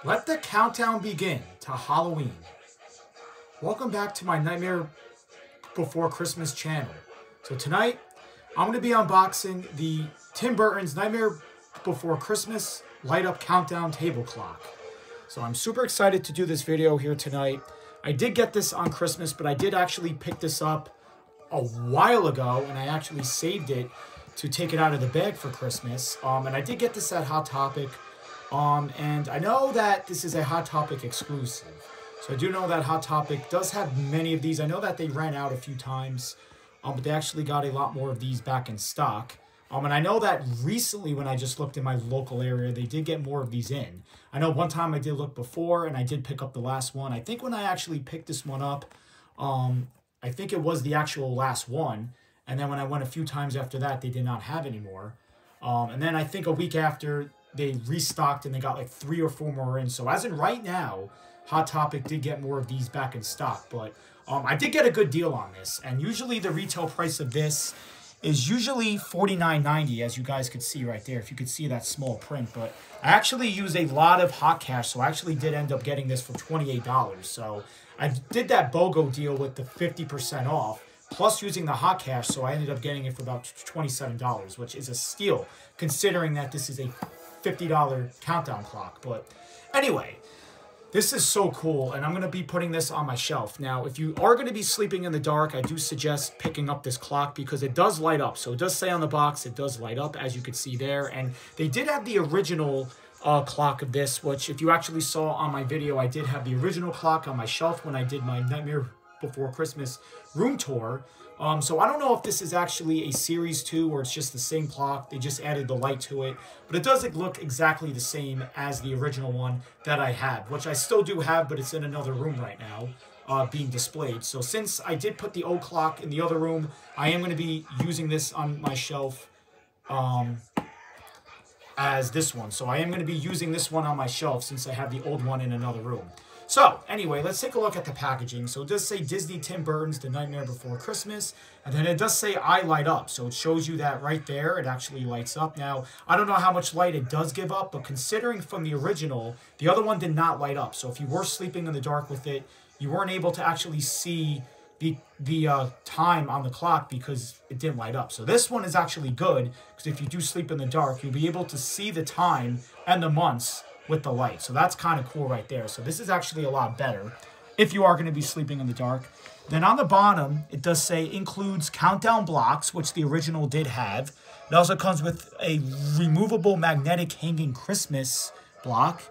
Let the countdown begin to Halloween. Welcome back to my Nightmare Before Christmas channel. So tonight, I'm going to be unboxing the Tim Burton's Nightmare Before Christmas Light Up Countdown Table Clock. So I'm super excited to do this video here tonight. I did get this on Christmas, but I did actually pick this up a while ago, and I actually saved it to take it out of the bag for Christmas. And I did get this at Hot Topic. And I know that this is a Hot Topic exclusive. So I do know that Hot Topic does have many of these. I know that they ran out a few times, but they actually got a lot more of these back in stock. And I know that recently when I just looked in my local area, they did get more of these in. I know one time I did look before, and I did pick up the last one. I think when I actually picked this one up, I think it was the actual last one. And then when I went a few times after that, they did not have any more. And then I think a week after, they restocked and they got like 3 or 4 more in. So as in right now, Hot Topic did get more of these back in stock. But I did get a good deal on this. And usually the retail price of this is usually $49.90, as you guys could see right there, if you could see that small print. But I actually used a lot of hot cash, so I actually did end up getting this for $28. So I did that BOGO deal with the 50% off, plus using the hot cash, so I ended up getting it for about $27, which is a steal, considering that this is a $50 countdown clock. But anyway, this is so cool, and I'm going to be putting this on my shelf. Now, if you are going to be sleeping in the dark, I do suggest picking up this clock because it does light up. So it does say on the box, it does light up, as you can see there. And they did have the original clock of this, which if you actually saw on my video, I did have the original clock on my shelf when I did my Nightmare Before Christmas room tour. So I don't know if this is actually a Series 2 or it's just the same clock. They just added the light to it. But it does look exactly the same as the original one that I had, which I still do have, but it's in another room right now being displayed. So since I did put the old clock in the other room, I am going to be using this on my shelf as this one. So I am going to be using this one on my shelf since I have the old one in another room. So, anyway, let's take a look at the packaging. So it does say Disney Tim Burton's The Nightmare Before Christmas. And then it does say I light up. So it shows you that right there. It actually lights up. Now, I don't know how much light it does give up, but considering from the original, the other one did not light up. So if you were sleeping in the dark with it, you weren't able to actually see the time on the clock because it didn't light up. So this one is actually good because if you do sleep in the dark, you'll be able to see the time and the months with the light. So that's kind of cool right there. So this is actually a lot better if you are going to be sleeping in the dark. Then on the bottom, it does say includes countdown blocks, which the original did have. It also comes with a removable magnetic hanging Christmas block.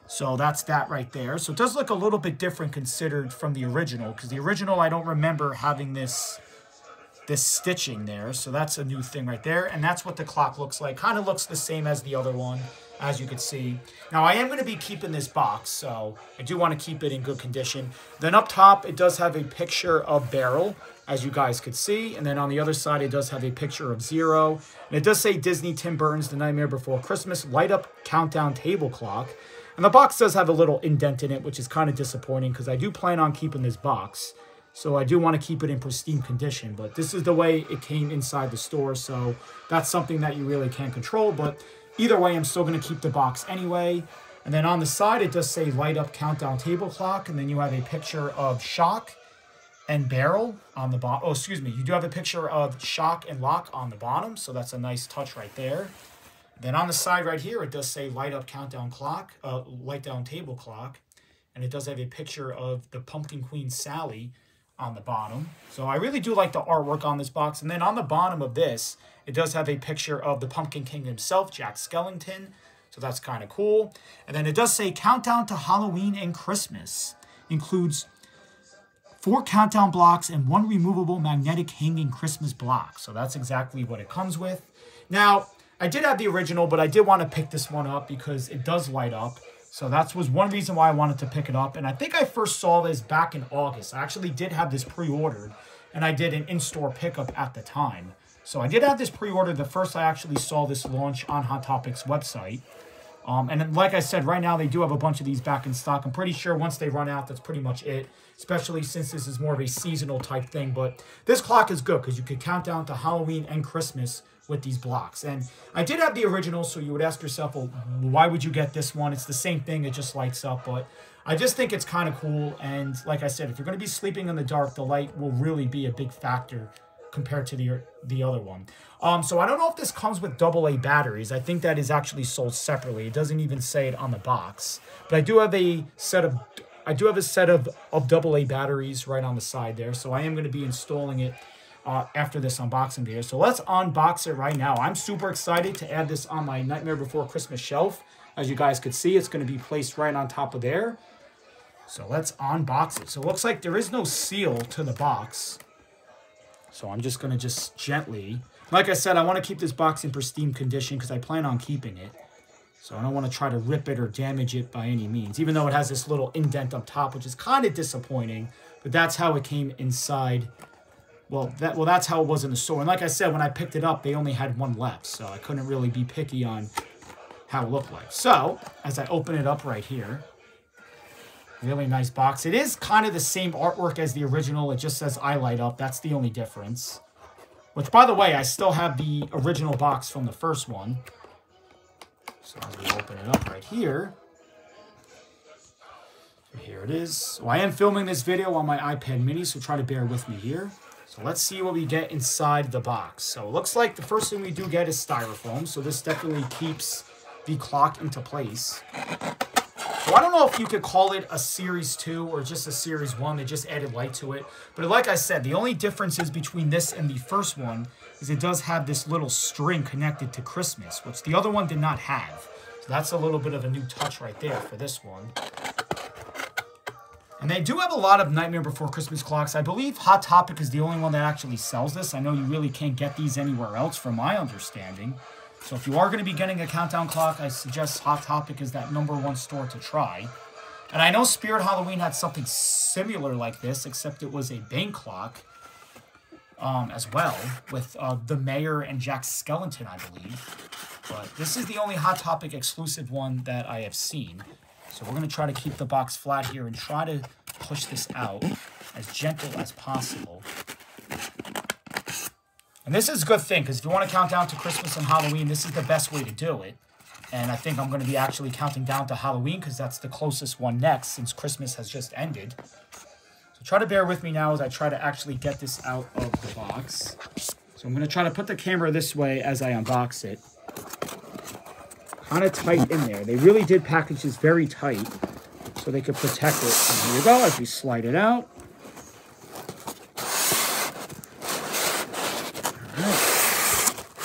So that's that right there. So it does look a little bit different considered from the original, because the original, I don't remember having this stitching there. So that's a new thing right there. And that's what the clock looks like. Kind of looks the same as the other one, as you can see. Now, I am going to be keeping this box, so I do want to keep it in good condition. Then up top, it does have a picture of Beryl, as you guys could see. And then on the other side, it does have a picture of Zero. And it does say Disney Tim Burton's The Nightmare Before Christmas Light Up Countdown Table Clock. And the box does have a little indent in it, which is kind of disappointing because I do plan on keeping this box. So I do want to keep it in pristine condition. But this is the way it came inside the store, so that's something that you really can't control. But either way, I'm still going to keep the box anyway. And then on the side, it does say Light Up Countdown Table Clock. And then you have a picture of Shock and Beryl on the bottom. Oh, excuse me. You do have a picture of Shock and Lock on the bottom. So that's a nice touch right there. Then on the side right here, it does say Light Up Countdown Clock, Light Down Table Clock. And it does have a picture of the Pumpkin Queen Sally on the bottom. So I really do like the artwork on this box. And then on the bottom of this, it does have a picture of the Pumpkin King himself, Jack Skellington. So that's kind of cool. And then it does say Countdown to Halloween and Christmas. Includes 4 countdown blocks and 1 removable magnetic hanging Christmas block. So that's exactly what it comes with. Now, I did have the original, but I did want to pick this one up because it does light up. So that was one reason why I wanted to pick it up. And I think I first saw this back in August. I actually did have this pre-ordered, and I did an in-store pickup at the time. So I did have this pre-ordered the first I actually saw this launch on Hot Topic's website. And like I said, right now they do have a bunch of these back in stock. I'm pretty sure once they run out, that's pretty much it, especially since this is more of a seasonal type thing. But this clock is good because you could count down to Halloween and Christmas with these blocks. And I did have the original, so you would ask yourself, well, why would you get this one? It's the same thing, it just lights up, but I just think it's kind of cool. And like I said, if you're going to be sleeping in the dark, the light will really be a big factor compared to the other one. So I don't know if this comes with AA batteries. I think that is actually sold separately. It doesn't even say it on the box. But I do have a set of AA batteries right on the side there. So I am going to be installing it after this unboxing video. So let's unbox it right now. I'm super excited to add this on my Nightmare Before Christmas shelf. As you guys could see, it's going to be placed right on top of there. So let's unbox it. So it looks like there is no seal to the box. So I'm just going to just gently... Like I said, I want to keep this box in pristine condition because I plan on keeping it. So I don't want to try to rip it or damage it by any means. Even though it has this little indent up top, which is kind of disappointing. But that's how it came inside. Well, that's how it was in the store. And like I said, when I picked it up, they only had one left. So I couldn't really be picky on how it looked like. So, as I open it up right here. Really nice box. It is kind of the same artwork as the original. It just says I light up. That's the only difference. Which, by the way, I still have the original box from the first one. So as we open it up right here. Here it is. So I am filming this video on my iPad mini, so try to bear with me here. So let's see what we get inside the box. So it looks like the first thing we do get is styrofoam. So this definitely keeps the clock into place. So I don't know if you could call it a Series 2 or just a Series 1. They just added light to it. But like I said, the only difference is between this and the first one is it does have this little string connected to Christmas, which the other one did not have. So that's a little bit of a new touch right there for this one. And they do have a lot of Nightmare Before Christmas clocks. I believe Hot Topic is the only one that actually sells this. I know you really can't get these anywhere else from my understanding. So if you are going to be getting a countdown clock, I suggest Hot Topic is that #1 store to try. And I know Spirit Halloween had something similar like this, except it was a Bane clock as well, with the Mayor and Jack Skellington, I believe. But this is the only Hot Topic exclusive one that I have seen. So we're going to try to keep the box flat here and try to push this out as gentle as possible. And this is a good thing, because if you want to count down to Christmas and Halloween, this is the best way to do it. And I think I'm going to be actually counting down to Halloween, because that's the closest one next, since Christmas has just ended. So try to bear with me now as I try to actually get this out of the box. So I'm going to try to put the camera this way as I unbox it. Kind of tight in there. They really did package this very tight, so they could protect it. And here we go, as we slide it out.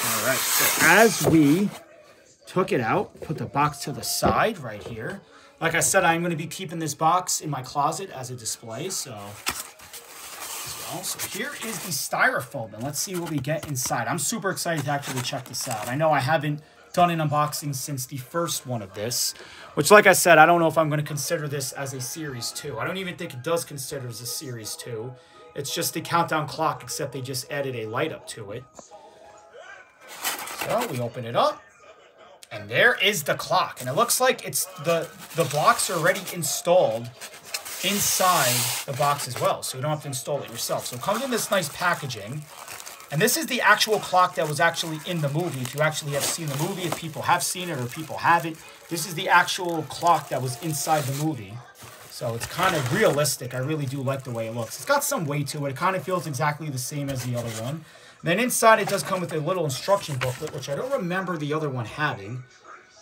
Alright, so as we took it out, put the box to the side right here. Like I said, I'm going to be keeping this box in my closet as a display, so here is the styrofoam, and let's see what we get inside. I'm super excited to actually check this out. I know I haven't done an unboxing since the first one of this, which, like I said, I don't know if I'm going to consider this as a Series 2. I don't even think it does consider as a Series 2. It's just the countdown clock, except they just added a light up to it. So we open it up, and there is the clock. And it looks like it's the blocks are already installed inside the box as well, so you don't have to install it yourself. So it comes in this nice packaging. And this is the actual clock that was actually in the movie. If you actually have seen the movie, if people have seen it or people haven't, this is the actual clock that was inside the movie. So it's kind of realistic. I really do like the way it looks. It's got some weight to it. It kind of feels exactly the same as the other one. And then inside it does come with a little instruction booklet, which I don't remember the other one having.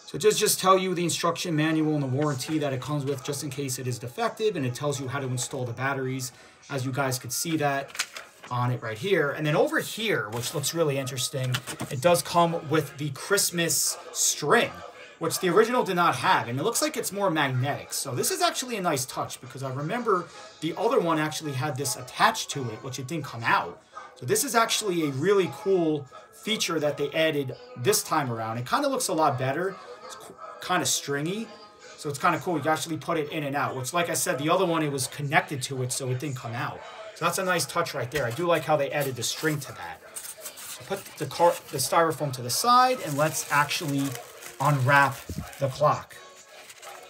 So it does just tell you the instruction manual and the warranty that it comes with just in case it is defective. And it tells you how to install the batteries, as you guys could see that on it right here. And then over here, which looks really interesting, it does come with the Christmas string, which the original did not have. And it looks like it's more magnetic. So this is actually a nice touch, because I remember the other one actually had this attached to it, which it didn't come out. So this is actually a really cool feature that they added this time around. It kind of looks a lot better. It's kind of stringy. So it's kind of cool. You can actually put it in and out, which, like I said, the other one, it was connected to it, so it didn't come out. So that's a nice touch right there. I do like how they added the string to that. So put the styrofoam to the side, and let's actually unwrap the clock.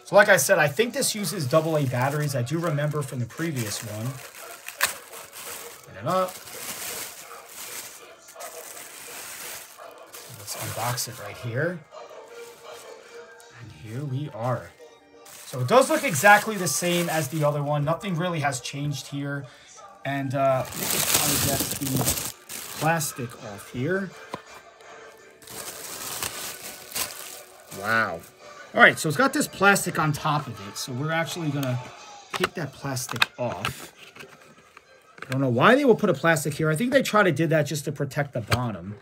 So like I said, I think this uses AA batteries. I do remember from the previous one. Open it up. unbox it right here. And here we are. So it does look exactly the same as the other one. Nothing really has changed here. And let me just try to get the plastic off here. Wow. All right, so it's got this plastic on top of it. So we're actually going to take that plastic off. I don't know why they will put a plastic here. I think they try to do that just to protect the bottom.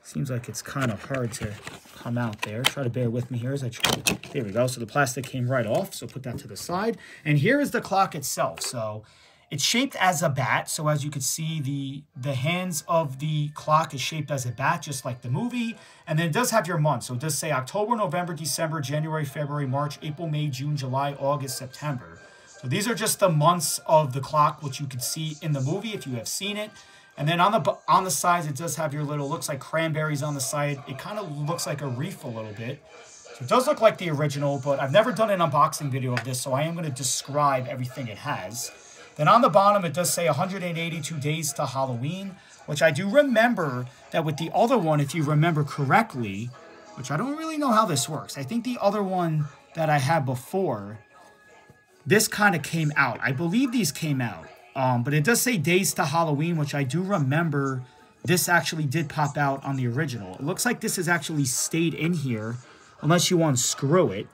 Seems like it's kind of hard to come out there. Try to bear with me here as I try. There we go. So the plastic came right off. So put that to the side. And here is the clock itself. So it's shaped as a bat. So as you can see, the hands of the clock is shaped as a bat, just like the movie. And then it does have your months. So it does say October, November, December, January, February, March, April, May, June, July, August, September. So these are just the months of the clock, which you can see in the movie if you have seen it. And then on the sides, it does have your little, looks like cranberries on the side. It kind of looks like a reef a little bit. So it does look like the original, but I've never done an unboxing video of this, so I am going to describe everything it has. Then on the bottom, it does say 182 days to Halloween, which I do remember that with the other one, if you remember correctly, which I don't really know how this works. I think the other one that I had before, this kind of came out. I believe these came out. But it does say days to Halloween, which I do remember this actually did pop out on the original. It looks like this has actually stayed in here, unless you unscrew it.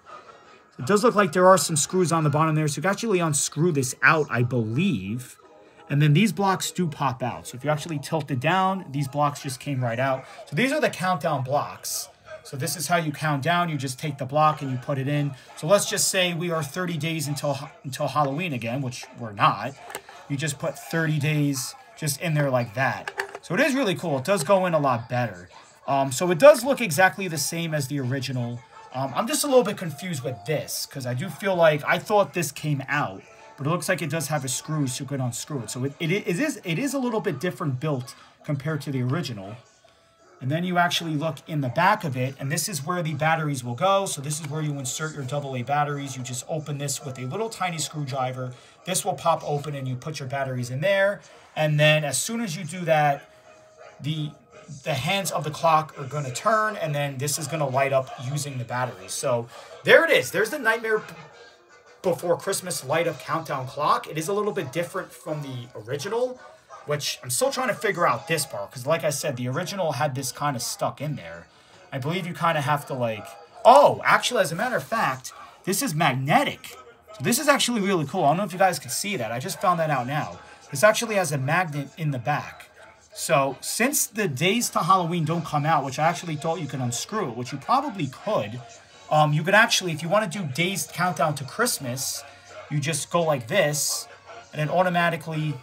It does look like there are some screws on the bottom there, so you can actually unscrew this out, I believe. And then these blocks do pop out. So if you actually tilt it down, these blocks just came right out. So these are the countdown blocks. So this is how you count down. You just take the block and you put it in. So let's just say we are 30 days until Halloween again, which we're not. You just put 30 days just in there like that. So it is really cool. It does go in a lot better. So it does look exactly the same as the original. I'm just a little bit confused with this because I do feel like I thought this came out, but it looks like it does have a screw so you can unscrew it. So it is a little bit different built compared to the original. And then you actually look in the back of it, and this is where the batteries will go. So this is where you insert your AA batteries. You just open this with a little tiny screwdriver. This will pop open, and you put your batteries in there. And then as soon as you do that, the hands of the clock are going to turn, and then this is going to light up using the batteries. So there it is. There's the Nightmare Before Christmas light up countdown clock. It is a little bit different from the original, which I'm still trying to figure out this part, because like I said, the original had this kind of stuck in there. I believe you kind of have to like... Oh, actually, as a matter of fact, this is magnetic. So this is actually really cool. I don't know if you guys can see that. I just found that out now. This actually has a magnet in the back. So since the days to Halloween don't come out, which I actually thought you could unscrew it, which you probably could, you could actually, if you want to do days countdown to Christmas, you just go like this, and it automatically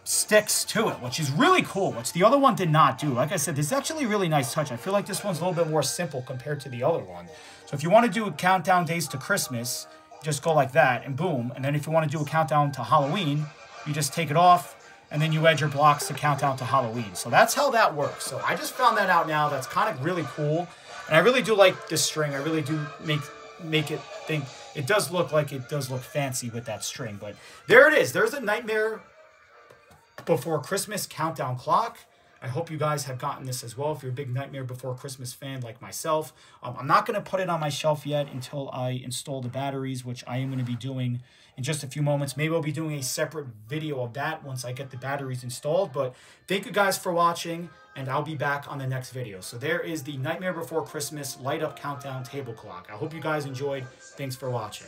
sticks to it, which is really cool, which the other one did not do. Like I said, this is actually a really nice touch. I feel like this one's a little bit more simple compared to the other one. So if you want to do a countdown days to Christmas, just go like that, and boom. And then if you want to do a countdown to Halloween, you just take it off, and then you add your blocks to count down to Halloween. So that's how that works. So I just found that out now. That's kind of really cool. And I really do like this string. I really do make it think. It does look like it does look fancy with that string. But there it is. There's a Nightmare Before Christmas countdown clock. I hope you guys have gotten this as well if you're a big Nightmare Before Christmas fan like myself. I'm not going to put it on my shelf yet until I install the batteries, which I am going to be doing in just a few moments. Maybe I'll be doing a separate video of that once I get the batteries installed. But thank you guys for watching, and I'll be back on the next video. So there is the Nightmare Before Christmas light up countdown table clock. I hope you guys enjoyed. Thanks for watching.